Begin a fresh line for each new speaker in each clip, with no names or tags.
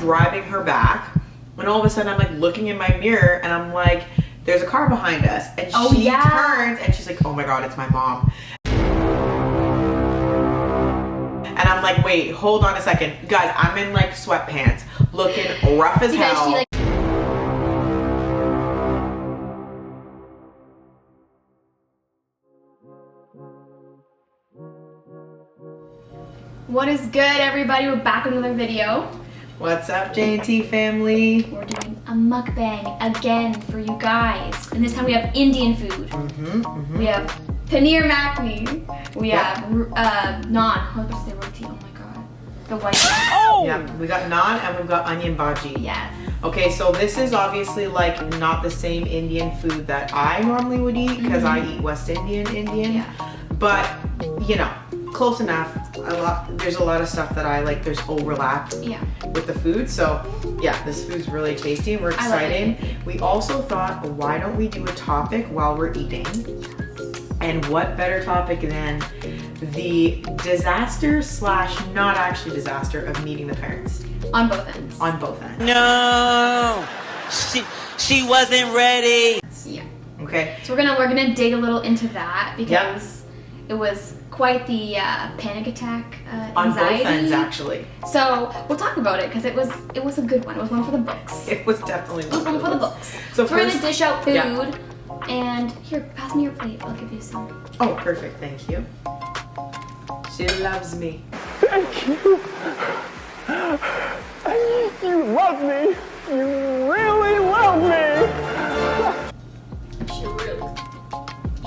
driving her back, and all of a sudden I'm like looking in my mirror and I'm like, there's a car behind us, and she turns and she's like, oh my god, it's my mom. And I'm like, wait, hold on a second. Guys, I'm in like sweatpants, looking rough as hell.
What is good, everybody? We're back with another video.
What's up, J&T family?
We're doing a mukbang again for you guys. And this time we have Indian food. We have paneer makhni. We have naan. I was about to say roti. Oh my god. The white one.
Oh! Yeah, we got naan and we've got onion bhaji.
Yes.
Okay, so this is obviously like not the same Indian food that I normally would eat because I eat West Indian. Yeah. But, you know, close enough. There's a lot of stuff that I like. There's overlap with the food. So yeah, this food's really tasty and we're excited. We also thought, why don't we do a topic while we're eating? And what better topic than the disaster slash not actually disaster of meeting the parents?
On both ends.
On both ends.
No, she wasn't ready.
Yeah.
Okay.
So we're gonna dig a little into that because it was quite the panic attack, anxiety.
On both ends, actually.
So we'll talk about it because it was a good one. It was one for the books.
It was definitely
one for the books.
So
we're gonna dish out food, and here, pass me your plate. I'll give you some.
Oh, perfect. Thank you. She loves me.
Thank you. You love me. You really love me.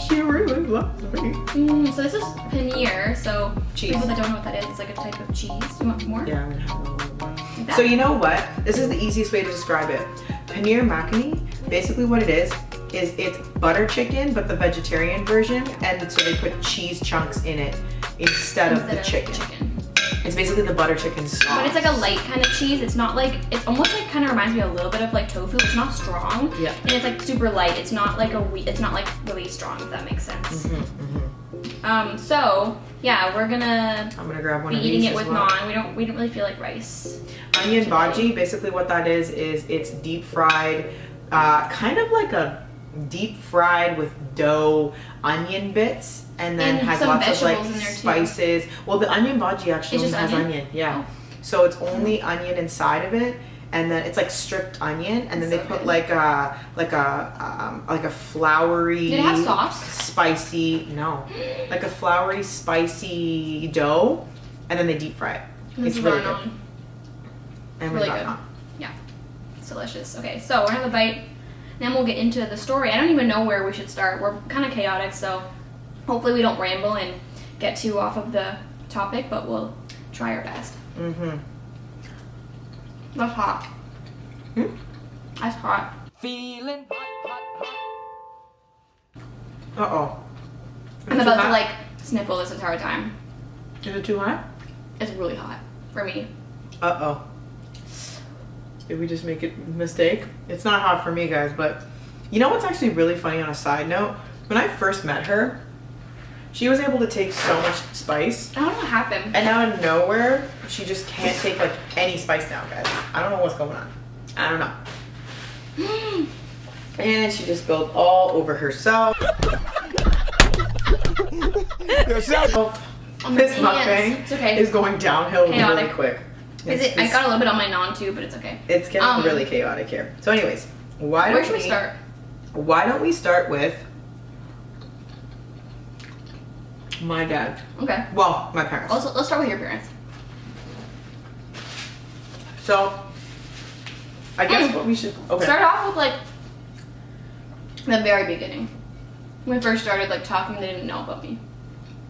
She really loves me.
So this is paneer. So
cheese.
People that don't know what that is, it's like a type of cheese. You want more?
Yeah, I'm gonna have a little more. So you know what? This is the easiest way to describe it. Paneer makhni, basically what it is it's butter chicken, but the vegetarian version, and so they put cheese chunks in it instead of the chicken. It's basically the butter chicken sauce.
But it's like a light kind of cheese. It's not like, it's almost like kind of reminds me a little bit of like tofu. It's not strong.
Yeah.
And it's like super light. It's not like it's not like really strong, if that makes sense. So yeah, I'm gonna grab one of these. Eating it with naan. We don't really feel like rice.
Onion bhaji, basically what that is it's deep fried, kind of like a deep fried with dough onion bits, and then has lots of like spices. Well, the onion bhaji actually only has onion. Yeah. Oh. So it's only onion inside of it, and then it's like stripped onion, and then they put like a floury.
Did it have sauce?
Spicy, no, like a floury, spicy dough, and then they deep fry it. It's really good. And
really good. Yeah, it's delicious. Okay, so we're gonna have a bite. Then we'll get into the story. I don't even know where we should start. We're kind of chaotic, so hopefully we don't ramble and get too off of the topic, but we'll try our best. That's hot. That's hot.
Feeling hot.
Uh-oh.
I'm about to like sniffle this entire time.
Is it too hot?
It's really hot for me.
Uh-oh. Did we just make a mistake? It's not hot for me, guys, but you know what's actually really funny on a side note? When I first met her, she was able to take so much spice.
I don't know what happened.
And out of nowhere, she just can't take like any spice now, guys. I don't know what's going on. I don't know. And she just spilled all over herself. This mukbang is going downhill really quick.
I got a little bit on my naan too, but it's okay.
It's getting really chaotic here. So anyways, where should we start? Why don't we start with my dad? Okay. Well, my parents.
Let's start with your parents.
So, I guess what we should
start off with like the very beginning. When we first started like talking, they didn't know about me.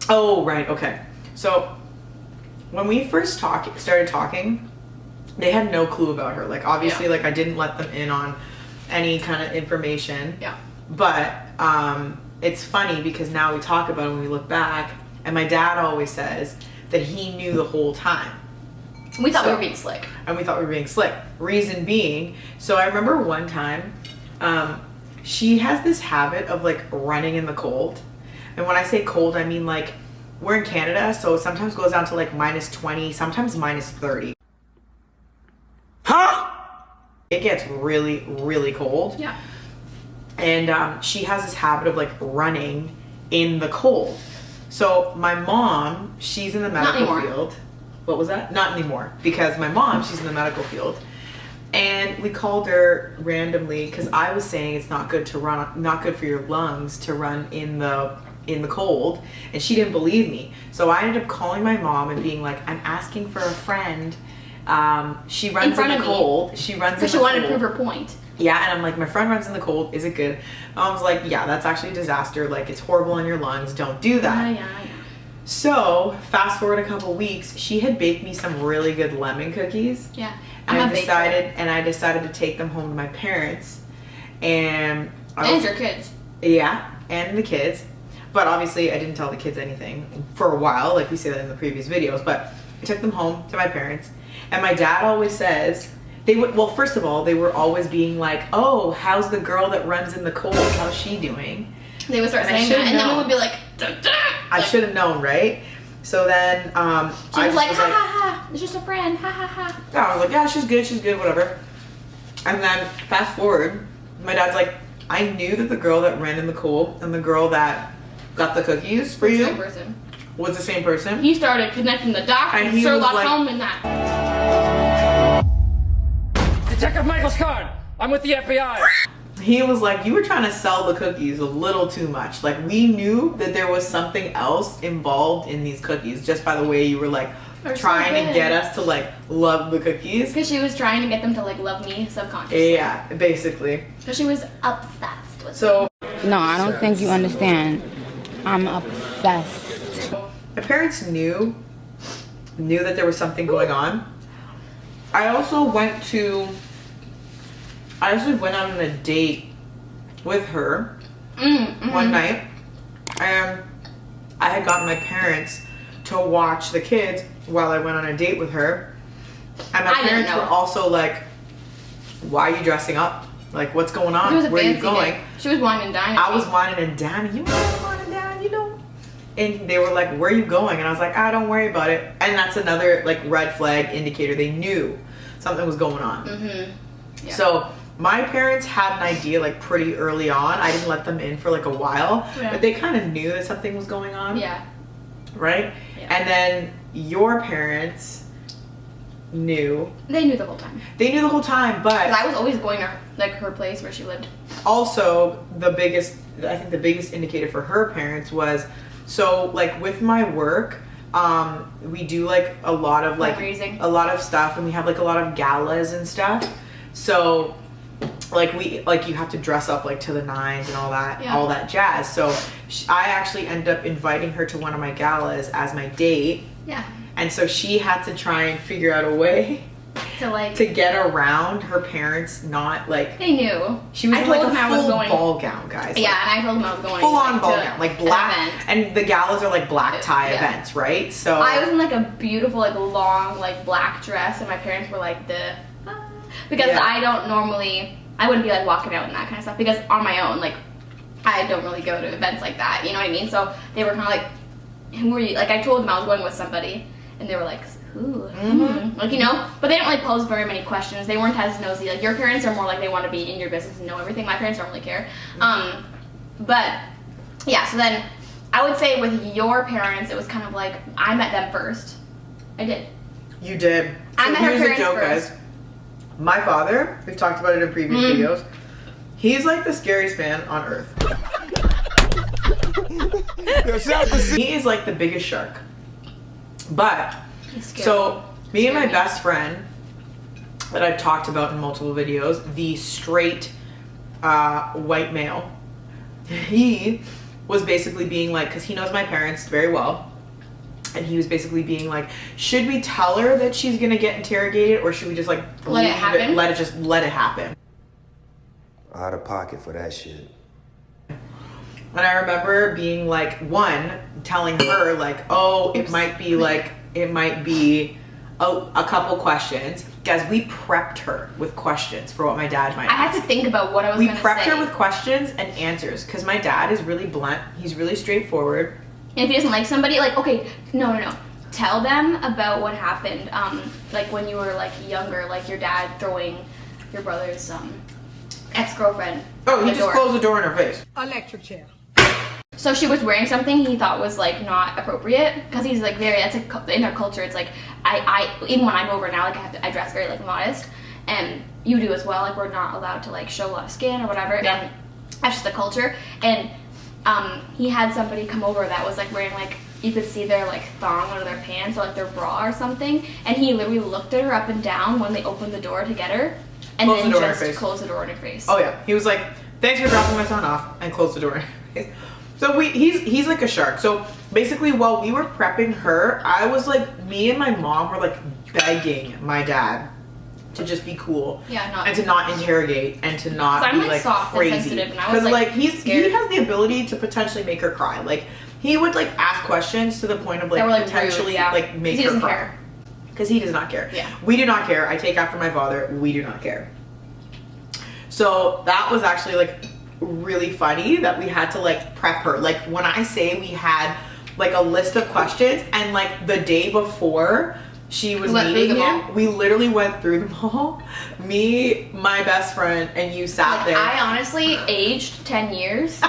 Oh, right. Okay. So, when we first started talking, they had no clue about her. Like, obviously, like I didn't let them in on any kind of information. Yeah. But it's funny because now we talk about it when we look back, and my dad always says that he knew the whole time.
We thought we were being slick.
And we thought we were being slick. Reason being, so I remember one time, she has this habit of like running in the cold. And when I say cold, I mean like, we're in Canada, so it sometimes goes down to like -20, sometimes -30.
Huh?
it gets really, really cold.
Yeah.
And she has this habit of like running in the cold. So my mom, she's in the medical field. What was that? Not anymore. Because my mom, she's in the medical field. And we called her randomly because I was saying it's not good to run, not good for your lungs to run in the cold, and she didn't believe me. So I ended up calling my mom and being like, I'm asking for a friend. She runs in the cold. She runs in the cold.
Because she wanted to prove her point.
Yeah, and I'm like, my friend runs in the cold. Is it good? Mom's like, yeah, that's actually a disaster. Like, it's horrible on your lungs. Don't do that.
Yeah.
So fast forward a couple weeks, she had baked me some really good lemon cookies.
Yeah.
And I decided to take them home to my parents. And
your kids.
Yeah, and the kids. But obviously I didn't tell the kids anything for a while, like we said in the previous videos, but I took them home to my parents. And my dad always says, first of all, they were always being like, oh, how's the girl that runs in the cold? How's she doing?
They would start saying that, and then we would be like,
I should have known, right? So then
she was like, ha ha ha, it's just a friend, ha ha ha.
Yeah, I was like, yeah, she's good, whatever. And then fast forward, my dad's like, I knew that the girl that ran in the cold and the girl that got the cookies for you was the same person.
He started connecting the dots and Sherlock Holmes and that.
Detective Michael Scott, I'm with the FBI.
He was like, you were trying to sell the cookies a little too much. Like, we knew that there was something else involved in these cookies just by the way you were like trying to get us to like love the cookies.
Because she was trying to get them to like love me subconsciously.
Yeah, basically.
Because she was obsessed with me.
No, I don't think you understand. I'm obsessed.
My parents knew that there was something going on. I also went out on a date with her one night, and I had gotten my parents to watch the kids while I went on a date with her, and my parents were also like, why are you dressing up? Like, what's going on? Where are you going?
She was whining and dining.
I was whining and dining. You know whining and dining, you know? And they were like, where are you going? And I was like, don't worry about it. And that's another like red flag indicator. They knew something was going on.
Yeah.
So my parents had an idea like pretty early on. I didn't let them in for like a while, but they kind of knew that something was going on.
Yeah.
Right? Yeah. And then your parents knew.
They knew the whole time.
They knew the whole time, but
I was always going to like her place where she lived.
Also, I think the biggest indicator for her parents was, so like with my work, we do like a lot of like a lot of stuff, and we have like a lot of galas and stuff. So like you have to dress up like to the nines and all that jazz. So I actually ended up inviting her to one of my galas as my date.
Yeah.
And so she had to try and figure out a way to get around her parents. Not like
they knew.
She was in like a full ball gown, guys.
Yeah, and I told them I was going
full on ball gown, like black, and the galas are like black tie events, right? So
I was in like a beautiful like long like black dress, and my parents were like because I wouldn't be like walking out and that kind of stuff, because on my own, like I don't really go to events like that, you know what I mean? So they were kind of like, who are you? Like I told them I was going with somebody, and they were like, who? Like, you know, but they didn't really pose very many questions. They weren't as nosy. Like your parents are more like they want to be in your business and know everything. My parents don't really care. But yeah, so then I would say with your parents, it was kind of like I met them first. I did.
You did. So
I met her parents first.
Guys. My father, we've talked about it in previous videos, he's like the scariest man on earth. He is like the biggest shark. But, so me and my best friend that I've talked about in multiple videos, the straight white male, he was basically being like, because he knows my parents very well, and he was basically being like, should we tell her that she's gonna get interrogated, or should we just like
let it happen?
Let it happen.
Out of pocket for that shit.
And I remember being like, telling her like, oh, it might be a couple questions. Guys, we prepped her with questions for what my dad might ask.
I had to think about what I was gonna say.
We prepped her with questions and answers, because my dad is really blunt. He's really straightforward.
And if he doesn't like somebody, like, okay, no. Tell them about what happened, like when you were like younger, like your dad throwing your brother's ex-girlfriend.
Oh, he
the
just
door.
closed the door in her face.
Electric chair.
So she was wearing something he thought was like not appropriate because he's like very, that's like in their culture. It's like I even when I'm over now, like I dress very like modest, and you do as well. Like we're not allowed to like show a lot of skin or whatever,
Yeah.
and that's just the culture. And he had somebody come over that was like wearing like, you could see their like thong under their pants or like their bra or something, and he literally looked at her up and down when they opened the door to get her, and
Closed
then
the door in her
just
face.
closed the door in her face.
Oh yeah, he was like, "Thanks for dropping my son off," and closed the door in her face. So he's like a shark. So basically, while we were prepping her, I was like, me and my mom were like begging my dad to just be cool, and to not interrogate and to not
I'm,
be like
soft
crazy.
and sensitive, and I was
like he
scared.
has the ability to potentially make her cry. Like he would like ask questions to the point of like,
That were, like,
potentially
rude, yeah.
like make
He
her
doesn't
cry.
care.
Because he does not care.
Yeah.
We do not care. I take after my father. We do not care. So that was actually like really funny that we had to like prep her. Like when I say we had like a list of questions, and like the day before she was
went through
meeting
them
him,
all?
we literally went through them all. Me, my best friend, and you sat
Like,
there.
I honestly aged 10 years.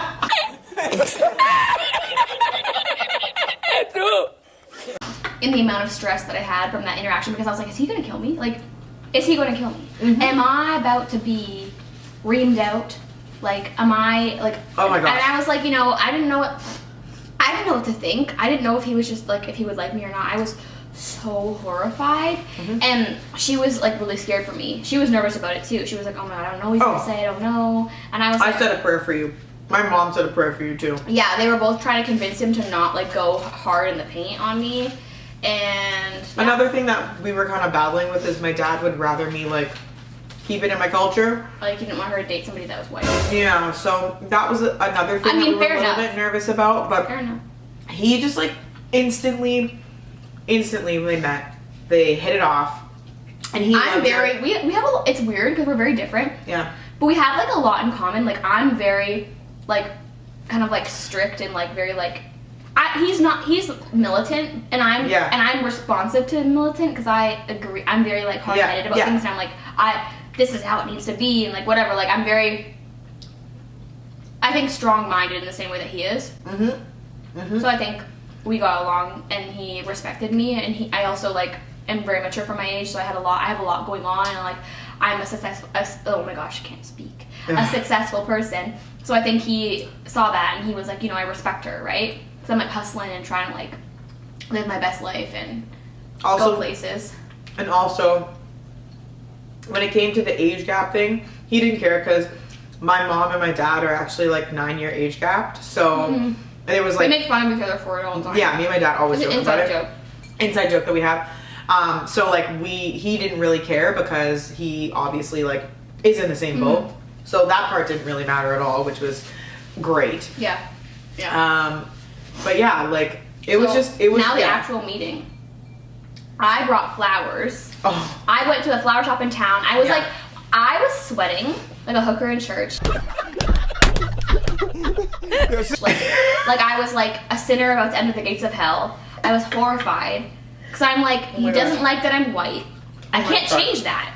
In the amount of stress that I had from that interaction, because I was like, is he gonna kill me? Like, is he gonna kill me?
Mm-hmm.
Am I about to be reamed out? Like, am I like?
Oh my gosh.
And I was like, you know, I didn't know what to think. I didn't know if he was just like, if he would like me or not. I was so horrified,
Mm-hmm.
and she was like really scared for me. She was nervous about it too. She was like, oh my god, I don't know what he's gonna say. I don't know. And I was like,
I said a prayer for you. My mom said a prayer for you too.
yeah, they were both trying to convince him to not like go hard in the paint on me. And yeah.
Another thing that we were kind of battling with is my dad would rather me like keep it in my culture.
Like, he didn't want her to date somebody that was white.
Yeah, so that was another thing
I mean,
that we were
fair
a little
enough.
bit nervous about. But
Fair enough.
he just like instantly when they met, they hit it off. And he
I'm
loved
very,
her.
we have a, it's weird because we're very different,
Yeah.
but we have like a lot in common. Like, I'm very like kind of like strict and like very like, he's militant, and I'm responsive to militant because I agree. I'm very like hard-headed about things, and I'm like, this is how it needs to be, and like whatever. Like, I'm very, I think, strong-minded in the same way that he is. So I think we got along, and he respected me, and I also like am very mature for my age, so I have a lot going on, and like I'm a successful. Oh my gosh, I can't speak. A successful person. So I think he saw that, and he was like, you know, I respect her, right? Because I'm like hustling and trying to like live my best life and go places. And
also, when it came to the age gap thing, he didn't care because my mom and my dad are actually like 9-year age gapped. So and it was like,
we make fun of each other for it all the time.
yeah, me and my dad always
It's
joke
an
about
inside
it.
joke.
Inside joke that we have. So like he didn't really care because he obviously like is in the same boat. So that part didn't really matter at all, which was great.
Yeah.
But yeah, like it was
now the actual meeting. I brought flowers.
Oh.
I went to the flower shop in town. I was
Yeah.
like, I was sweating like a hooker in church. like I was like a sinner about to enter the gates of hell. I was horrified because I'm like, he
my
doesn't
gosh.
like that I'm white. I
my
can't
God.
change that.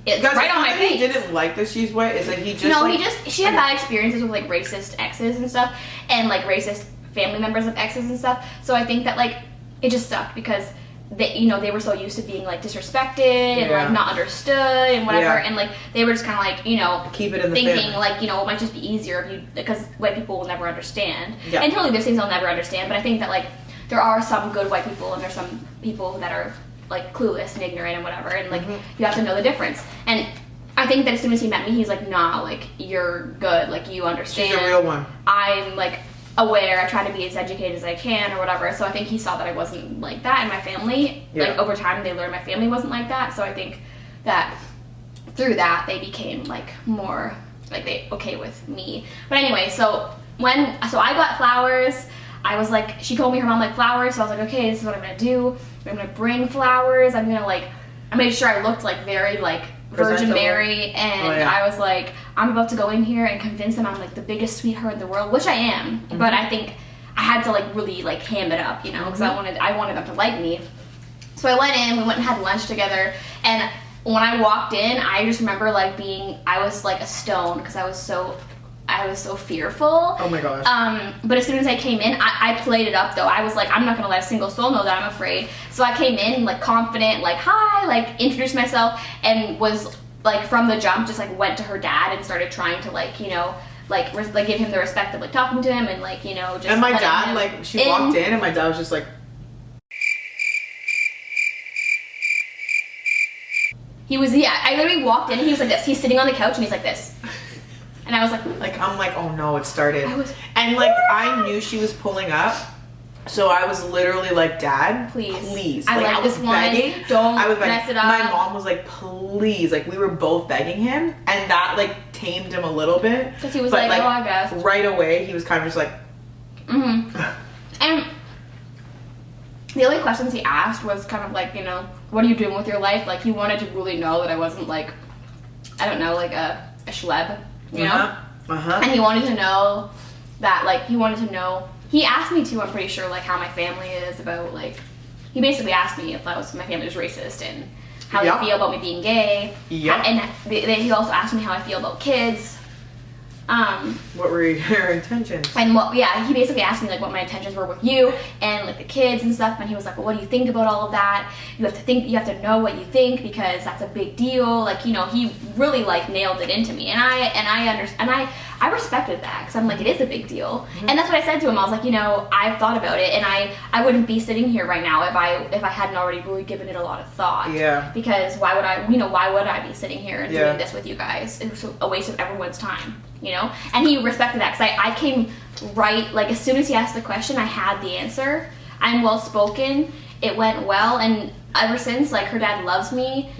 It's
Guys,
right
it's
on
not
my
that
face.
he didn't like that she's white. It's like he just
No,
like,
she had bad experiences with like racist exes and stuff, and like racist family members of exes and stuff. So I think that like it just sucked because they were so used to being like disrespected and
Yeah.
like not understood and whatever,
Yeah.
and like they were just kind of like
keep it in the
thinking
family.
like it might just be easier if you, because white people will never understand.
Yeah.
And totally there's things they'll never understand, but I think that like there are some good white people and there's some people that are like clueless and ignorant and whatever, and like you have to know the difference. And I think that as soon as he met me, he's like, nah, like, you're good, like, you understand.
She's a real one.
I'm, like, aware, I try to be as educated as I can or whatever, so I think he saw that I wasn't like that in my family.
Yeah.
Like, over time, they learned my family wasn't like that, so I think that through that, they became, like, more, like, okay with me. But anyway, so I got flowers. I was like, she told me her mom liked flowers, so I was like, okay, this is what I'm gonna do. I'm gonna bring flowers. I made sure I looked, like, very, like, Virgin
Presentable.
Mary, and I was like, I'm about to go in here and convince them I'm like the biggest sweetheart in the world, which I am, but I think I had to like really like ham it up, because I wanted them to like me. So I went in, we went and had lunch together, and when I walked in, I just remember like I was like a stone because I was so fearful.
Oh my gosh.
But as soon as I came in, I played it up though. I was like, I'm not gonna let a single soul know that I'm afraid. So I came in like confident, like hi, like introduced myself, and was like from the jump just like went to her dad and started trying to like, you know, like give him the respect of like talking to him and like, you know, just.
And my dad, like she walked in and my dad was just like.
He was, yeah, I literally walked in and he was like this. He's sitting on the couch and he's like this. And I was like,
I'm like, oh no, it started.
I was-
And like, I knew she was pulling up. So I was literally like, Dad,
please.
Like,
I like this one. Don't mess it up.
My mom was like, please. Like, we were both begging him. And that like tamed him a little bit.
Because he was like, oh, I guess.
Right away, he was kind of just like.
And the only questions he asked was kind of like, you know, what are you doing with your life? Like, he wanted to really know that I wasn't like, I don't know, like a schleb, you know? And he wanted to know that, like, he asked me too, I'm pretty sure, like, how my family is about, like, he basically asked me if my family was racist and how they feel about me being gay. And he also asked me how I feel about kids.
What were your intentions?
And he basically asked me like what my intentions were with you and like the kids and stuff, and he was like, well, what do you think about all of that? You have to know what you think because that's a big deal. Like, you know, he really like nailed it into me, and I respected that because I'm like, it is a big deal. And that's what I said to him. I was like, you know, I've thought about it, and I wouldn't be sitting here right now if I hadn't already really given it a lot of thought.
Yeah.
Because why would I be sitting here and doing this with you guys? It was a waste of everyone's time. You know, and he respected that because I came right, like as soon as he asked the question, I had the answer. I'm well spoken. It went well, and ever since, like her dad loves me.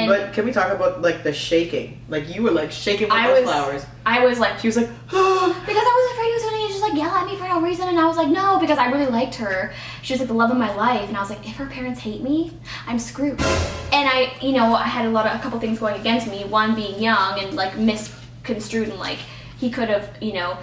But can we talk about like the shaking? Like you were like shaking with those flowers.
I was like,
she was like, oh.
Because I was afraid he was gonna just like yell at me for no reason, and I was like, no, because I really liked her. She was like the love of my life, and I was like, if her parents hate me, I'm screwed. And I had a couple things going against me. One being young and like misconstrued and like. He could have, you know,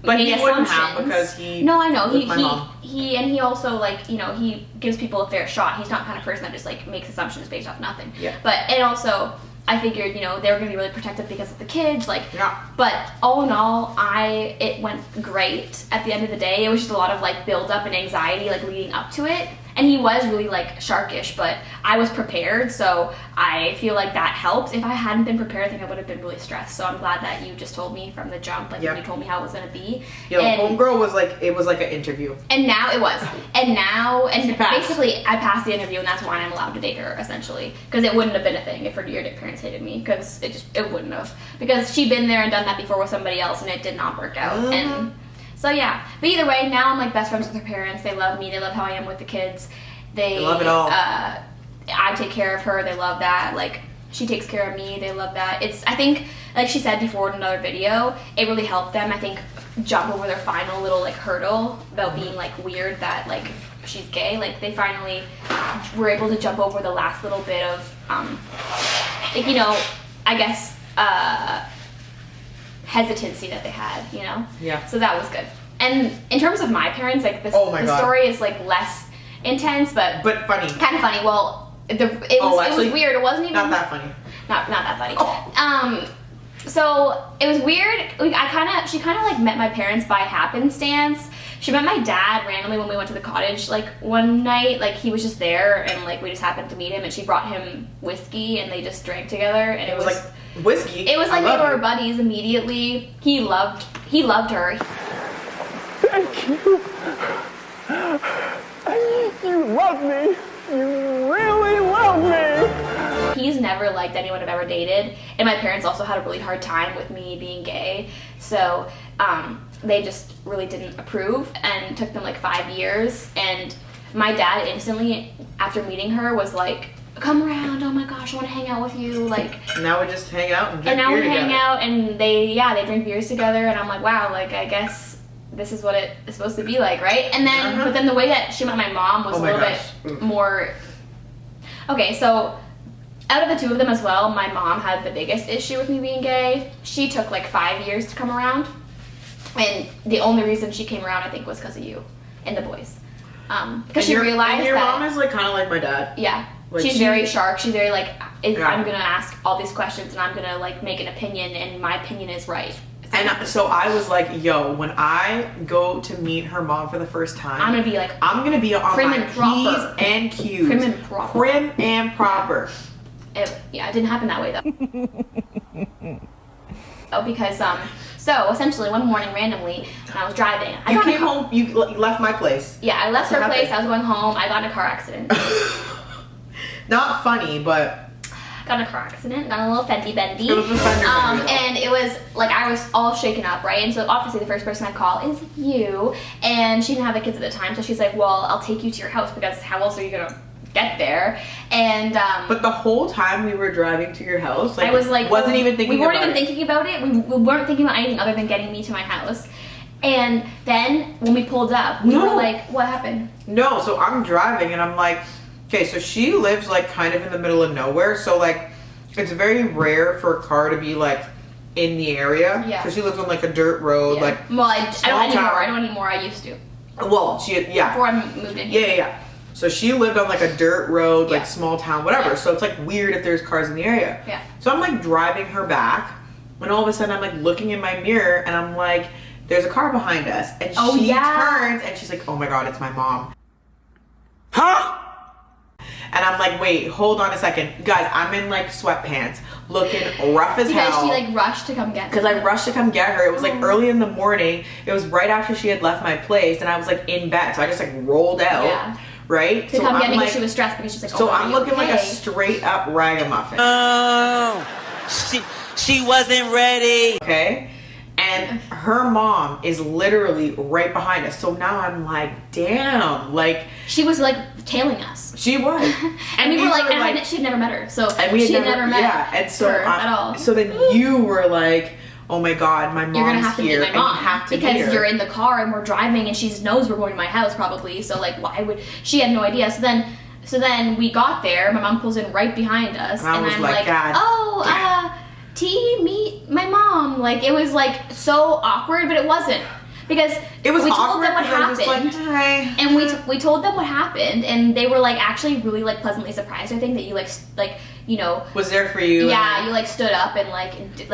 but
made
he wouldn't have because he.
No, I know
mom.
he also like, you know, he gives people a fair shot. He's not the kind of person that just like makes assumptions based off nothing.
Yeah.
And also I figured, you know, they were gonna be really protective because of the kids, like.
Yeah.
But all in all, it went great. At the end of the day, it was just a lot of like build up and anxiety like leading up to it. And he was really like sharkish, but I was prepared, so I feel like that helps. If I hadn't been prepared, I think I would have been really stressed. So I'm glad that you just told me from the jump, like when you told me how it was gonna be.
Yo, homegirl was like, it was like an interview.
And now it was. And
passed.
basically I passed the interview, and that's why I'm allowed to date her, essentially. Because it wouldn't have been a thing if her parents hated me, because it wouldn't have. Because she'd been there and done that before with somebody else, and it did not work out. And so yeah, but either way, now I'm like best friends with her parents. They love me. They love how I am with the kids. They
love it all.
I take care of her. They love that. Like she takes care of me. They love that. I think, like she said before in another video, it really helped them, I think, jump over their final little like hurdle about being like weird that like she's gay. Like they finally were able to jump over the last little bit of like, you know, I guess hesitancy that they had, you know?
Yeah.
So that was good. And in terms of my parents, like the story is like less intense, but
funny.
Kind of funny. Well, it was weird. It wasn't even
not that funny.
Not that funny. So it was weird. She kind of like met my parents by happenstance. She met my dad randomly when we went to the cottage like one night. Like he was just there, and like we just happened to meet him, and she brought him whiskey, and they just drank together, and it was
like whiskey.
It was like they were buddies immediately. He loved her.
Thank you. You love me. You really love me.
He's never liked anyone I've ever dated, and my parents also had a really hard time with me being gay, so they just really didn't approve, and it took them like 5 years. And my dad instantly, after meeting her, was like, come around, oh my gosh, I want to hang out with you, like.
And now we just hang out and drink
beer together. And now we hang
together.
out, and they drink beers together, and I'm like, wow, like I guess this is what it is supposed to be like, right? And then, but then the way that she met my mom was a little bit more. Okay, so out of the two of them as well, my mom had the biggest issue with me being gay. She took like 5 years to come around, and the only reason she came around, I think, was because of you and the boys, because she realized
your
that
mom is like kind of like my dad.
Yeah,
Like
she's very sharp. She's very like I'm gonna ask all these questions and I'm gonna like make an opinion and my opinion is right.
And so I was like, yo, when I go to meet her mom for the first time,
I'm gonna be like,
I'm gonna be on
prim
my
and proper.
P's and Q's.
Prim and proper.
Prim and proper.
It didn't happen that way though. Oh, because so essentially one morning randomly when I was driving,
You came home. You left my place.
Yeah, I left
What
her place.
happened?
I was going home. I got in a car accident.
Not funny, but
Got in a car accident. Got a little fendy bendy.
it was a fender bender.
And it was like I was all shaken up, right? And so obviously the first person I call is you, and she didn't have the kids at the time, so she's like, "Well, I'll take you to your house because how else are you gonna get there?" And
But the whole time we were driving to your house, like,
I was like,
wasn't even thinking.
We weren't
about
even
it.
thinking about it. We weren't thinking about anything other than getting me to my house. And then when we pulled up, we were like, "What happened?"
No, so I'm driving and I'm like, okay, so she lives like kind of in the middle of nowhere, so like it's very rare for a car to be like in the area.
Yeah.
So she lives on like a dirt road,
Yeah.
like
Well, I
small
don't anymore.
town.
I don't anymore. I used to
Well, yeah.
before I moved in here.
Yeah. So she lived on like a dirt road, like
Yeah.
small town, whatever.
Yeah.
So it's like weird if there's cars in the area.
Yeah.
So I'm like driving her back when all of a sudden I'm like looking in my mirror and I'm like, there's a car behind us. And
Oh,
she
yeah.
turns and she's like, oh my God, it's my mom.
Huh?
And I'm like, wait, hold on a second. Guys, I'm in like sweatpants, looking rough as
Because
hell.
she like rushed to come get me.
Because I rushed to come get her. It was like early in the morning. It was right after she had left my place and I was like in bed. So I just like rolled out.
Yeah.
Right?
to
so
come
I'm
get me
like,
because she was stressed because she's like,
so
"Oh,
I'm
are you
looking like a
okay?"
straight up ragamuffin.
Oh, she wasn't ready.
Okay? And her mom is literally right behind us. So now I'm like, damn. Like,
She was like tailing us.
she was.
And we were like, she'd never met her. So
and we had
she had never met
yeah, and so
her at all.
So then you were like, oh my God, my mom's
You're gonna have to
here.
meet my mom
and you have to
because
meet her.
you're in the car and we're driving and she knows we're going to my house probably. So like, why would she had no idea? So then we got there. My mom pulls in right behind us,
And I was
I'm
like,
like,
God
"Oh, T, meet my mom." Like it was like so awkward, but it wasn't because
It was
we told
awkward
them what
'cause I was
happened.
just like, hi.
And we told them what happened, and they were like actually really like pleasantly surprised. I think that you like you know
Was there for you.
yeah, you like stood up and like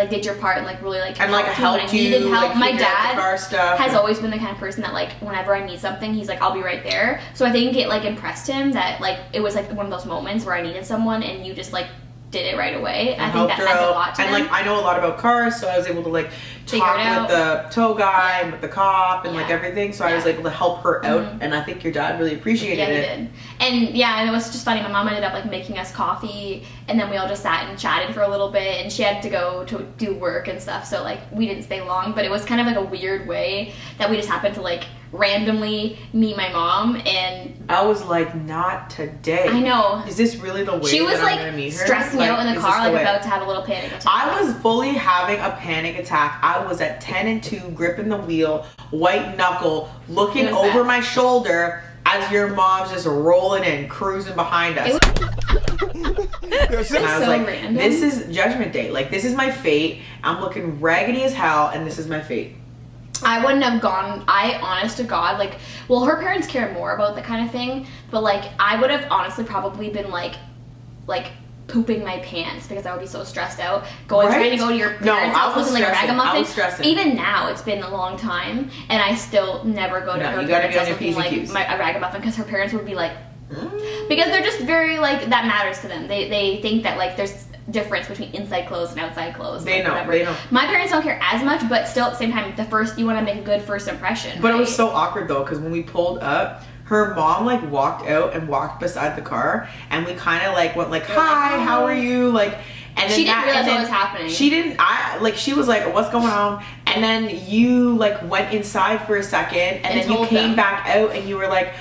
did your part and like really like
And like
helped me when
helped
I
you.
needed help.
Like,
My
figure out the
dad
car stuff.
has always been the kind of person that like whenever I need something, he's like, "I'll be right there." So I think it like impressed him that like it was like one of those moments where I needed someone and you just like did it right away. I think
helped
that
her
meant a
out.
lot to
and
them.
like I know a lot about cars, so I was able to like
Figure
talk
it out.
with the tow guy and with the cop and like
Yeah.
everything. So I was
Yeah.
able to help her out,
Mhm.
and I think your dad really appreciated
Yeah, he
it.
did. And yeah, and it was just funny. My mom ended up like making us coffee, and then we all just sat and chatted for a little bit. And she had to go to do work and stuff, so like we didn't stay long. But it was kind of like a weird way that we just happened to like randomly meet my mom, and
I was like, not today.
I know
Is this really the way
she was
that
like
I'm gonna meet her?
stressing
Like,
out in the
is
car,
this the
like
way?
about to have a little panic attack.
I was fully having a panic attack. I was at 10 and 2, gripping the wheel, white knuckle, looking
It was
over
bad.
my shoulder as your mom's just rolling in, cruising behind us.
It was
And I was
so
like,
random.
this is judgment day. Like, this is my fate. I'm looking raggedy as hell, and this is my fate.
I wouldn't have gone. I, honest to God, like, well, her parents care more about that kind of thing, but like, I would have honestly probably been like pooping my pants because I would be so stressed out. Trying to go to your parents'
No,
house
I was
looking like a
stressing.
ragamuffin.
I was stressing.
Even now, it's been a long time, and I still never go to
No,
her
you gotta
parents'
be on
house
your
looking
P's and
like
Q's.
a ragamuffin because her parents would be like, because they're just very like that matters to them. They think that like there's difference between inside clothes and outside clothes.
They
like,
know,
whatever.
they know.
My parents don't care as much, but still at the same time, you want to make a good first impression.
But
right?
it was so awkward though, because when we pulled up, her mom like walked out and walked beside the car, and we kind of like went like, "Hi, how are you?" Like, and then
She didn't realize
and then
what was happening.
She didn't. She was like, "What's going on?" And then you like went inside for a second, and then you
told
came
them.
back out, and you were like,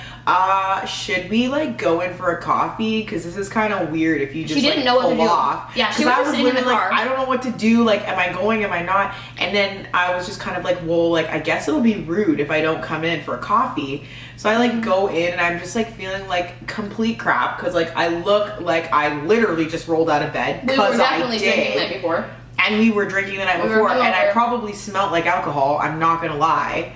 should we like go in for a coffee? Because this is kind of weird if you just
She didn't
like,
know what to
pull
do.
off.
Yeah, she
'Cause
was
I
just sitting in the
literally,
car.
like, I don't know what to do. Like, am I going? Am I not? And then I was just kind of like, well, like I guess it'll be rude if I don't come in for a coffee. So I like go in, and I'm just like feeling like complete crap because like I look like I literally just rolled out of bed
we were
because I
definitely drinking the night
did.
before.
And we were drinking the night
We were
before, and I
hungover.
probably smelled like alcohol. I'm not gonna lie.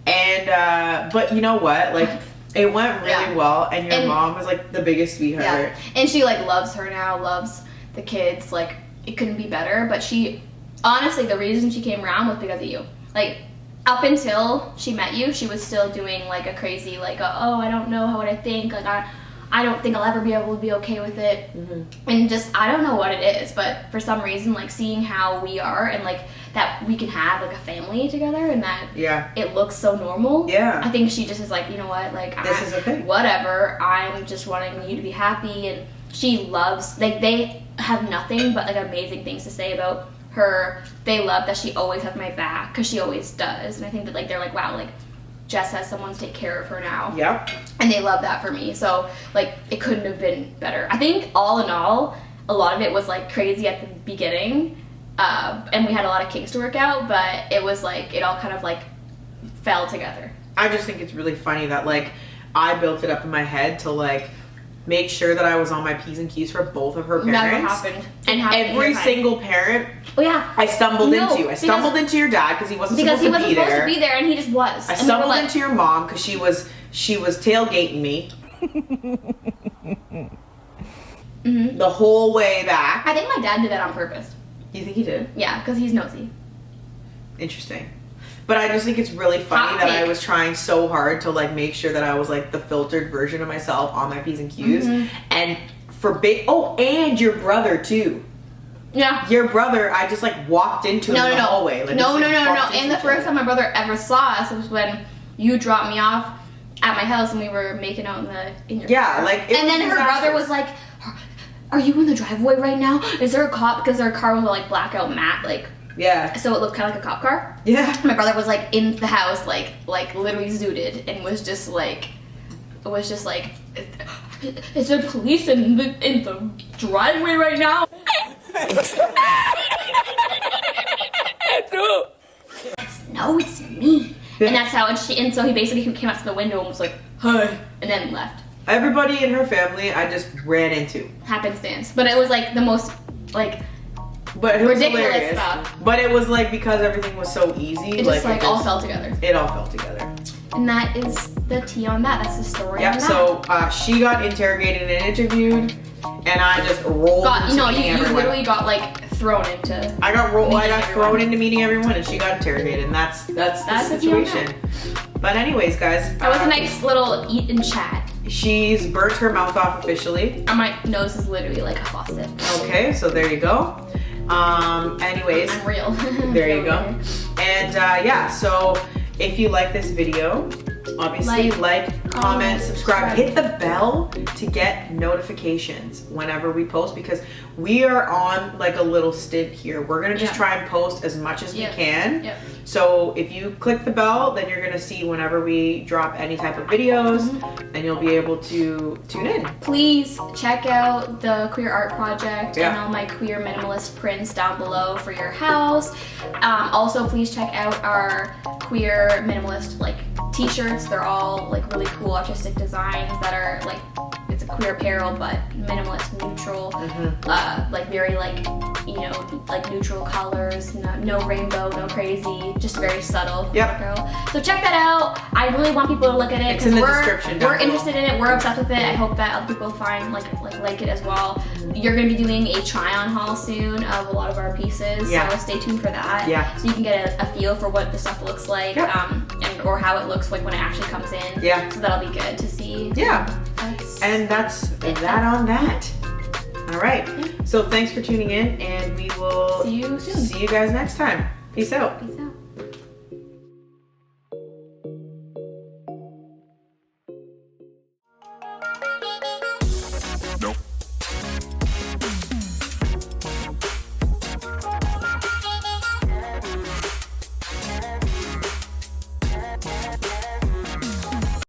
And but you know what? Like it went really
Yeah.
well, and your
And-
mom was like the biggest sweetheart.
Yeah, and she like loves her now. Loves the kids, like, it couldn't be better. But she, honestly, the reason she came around was because of you. Like, up until she met you, she was still doing like a crazy, like, oh, I don't know what I think, like, I don't think I'll ever be able to be okay with it. And just, I don't know what it is, but for some reason, like, seeing how we are and like that we can have like a family together and that it looks so normal. I think she just is like, you know what, like,
this is a thing.
Whatever, I'm just wanting you to be happy. And she loves, like, they have nothing but like amazing things to say about her. They love that she always has my back, because she always does. And I think that, like, they're like, wow, like, Jess has someone to take care of her now. And they love that for me. So, like, it couldn't have been better. I think all in all, a lot of it was like crazy at the beginning, and we had a lot of kinks to work out, but it was like, it all kind of like fell together.
I just think it's really funny that, like, I built it up in my head to, like, make sure that I was on my P's and Q's for both of her parents.
Never happened. And
every single parent I stumbled into. I stumbled into your dad because he wasn't supposed to be there,
and he just was.
I stumbled into your mom because she was tailgating me the whole way back.
I think my dad did that on purpose.
You think he did?
Yeah, because he's nosy.
Interesting. But I just think it's really funny that I was trying so hard to, like, make sure that I was like the filtered version of myself on my P's and Q's. And for and your brother too.
Yeah.
Your brother, I just like walked into in the hallway. Like,
no. And the first time my brother ever saw us was when you dropped me off at my house and we were making out in your car.
Like,
and then her brother was like, "Are you in the driveway right now? Is there a cop?" Because our car was like blackout matte, like. So it looked kind of like a cop car. My brother was like in the house, like literally zooted, and was just like, is there police in the driveway right now? No, it's me. And that's how, and so he basically came up to the window and was like, "Hi," and then left.
Everybody in her family, I just ran into.
Happenstance, but it was like the most like.
But it was
ridiculous
hilarious.
Stuff.
But it was like, because everything was so easy.
It just like all fell together.
It all fell together.
And that is the tea on that. That's the story on that.
So she got interrogated and interviewed, and I just rolled into meeting everyone.
You literally got like thrown into.
I got thrown into meeting everyone, and she got interrogated, and that's the situation. But anyways, guys.
That was a nice little eat and chat.
She's burnt her mouth off officially.
And my nose is literally like a faucet.
Okay, so there you go. Anyways,
I'm real.
There you go. And so if you like this video, obviously like, comment, subscribe, hit the bell to get notifications whenever we post, because we are on like a little stint here. We're gonna just try and post as much as we can. So if you click the bell, then you're gonna see whenever we drop any type of videos, and you'll be able to tune in.
Please check out the Queer Art Project and all my queer minimalist prints down below for your house. Also, please check out our queer minimalist like t-shirts. They're all like really cool artistic designs that are like, it's a queer apparel but minimalist, neutral, like very like, you know, like neutral colors, no rainbow, no crazy, just very subtle apparel. So check that out. I really want people to look at it
because we're
interested in it. We're obsessed with it. I hope that other people find like it as well. You're gonna be doing a try-on haul soon of a lot of our pieces, so stay tuned for that. So you can get a feel for what the stuff looks like, and or how it looks like when it actually comes in. So that'll be good to see. And that's that on that. All right. So thanks for tuning in, and we will see you soon.
See you guys next time. Peace out.